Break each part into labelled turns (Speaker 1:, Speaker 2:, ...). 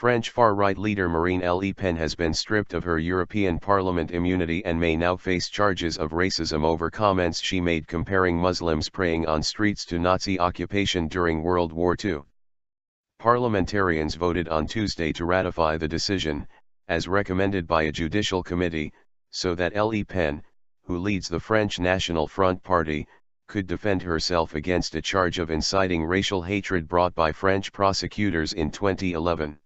Speaker 1: French far-right leader Marine Le Pen has been stripped of her European Parliament immunity and may now face charges of racism over comments she made comparing Muslims praying on streets to Nazi occupation during World War II. Parliamentarians voted on Tuesday to ratify the decision, as recommended by a judicial committee, so that Le Pen, who leads the French National Front Party, could defend herself against a charge of inciting racial hatred brought by French prosecutors in 2011.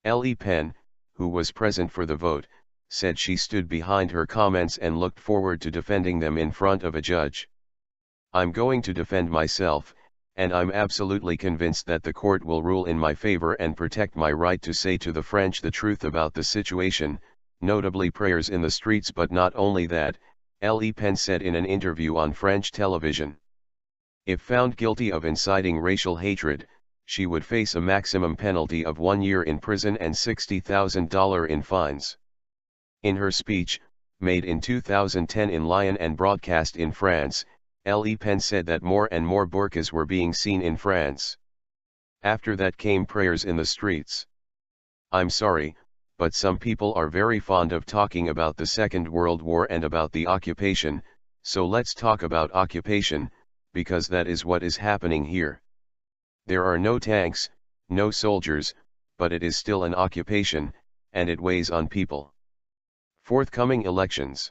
Speaker 1: Le Pen, who was present for the vote, said she stood behind her comments and looked forward to defending them in front of a judge. "I'm going to defend myself, and I'm absolutely convinced that the court will rule in my favor and protect my right to say to the French the truth about the situation, notably prayers in the streets, but not only that," Le Pen said in an interview on French television. If found guilty of inciting racial hatred, she would face a maximum penalty of 1 year in prison and $60,000 in fines. In her speech, made in 2010 in Lyon and broadcast in France, Le Pen said that more and more burqas were being seen in France. After that came prayers in the streets. "I'm sorry, but some people are very fond of talking about the Second World War and about the occupation, so let's talk about occupation, because that is what is happening here. There are no tanks, no soldiers, but it is still an occupation, and it weighs on people." Forthcoming elections.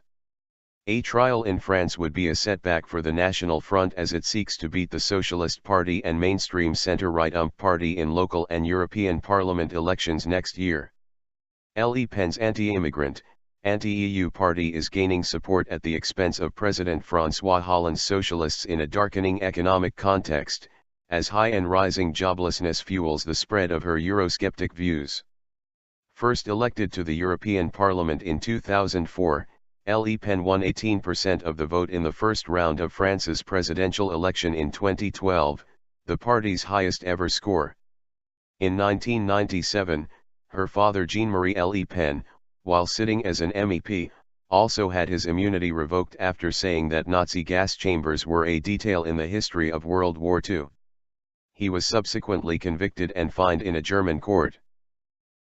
Speaker 1: A trial in France would be a setback for the National Front as it seeks to beat the Socialist Party and mainstream centre-right party in local and European Parliament elections next year. Le Pen's anti-immigrant, anti-EU party is gaining support at the expense of President François Hollande's socialists in a darkening economic context, as high and rising joblessness fuels the spread of her Eurosceptic views. First elected to the European Parliament in 2004, Le Pen won 18% of the vote in the first round of France's presidential election in 2012, the party's highest ever score. In 1997, her father Jean-Marie Le Pen, while sitting as an MEP, also had his immunity revoked after saying that Nazi gas chambers were a detail in the history of World War II. He was subsequently convicted and fined in a German court.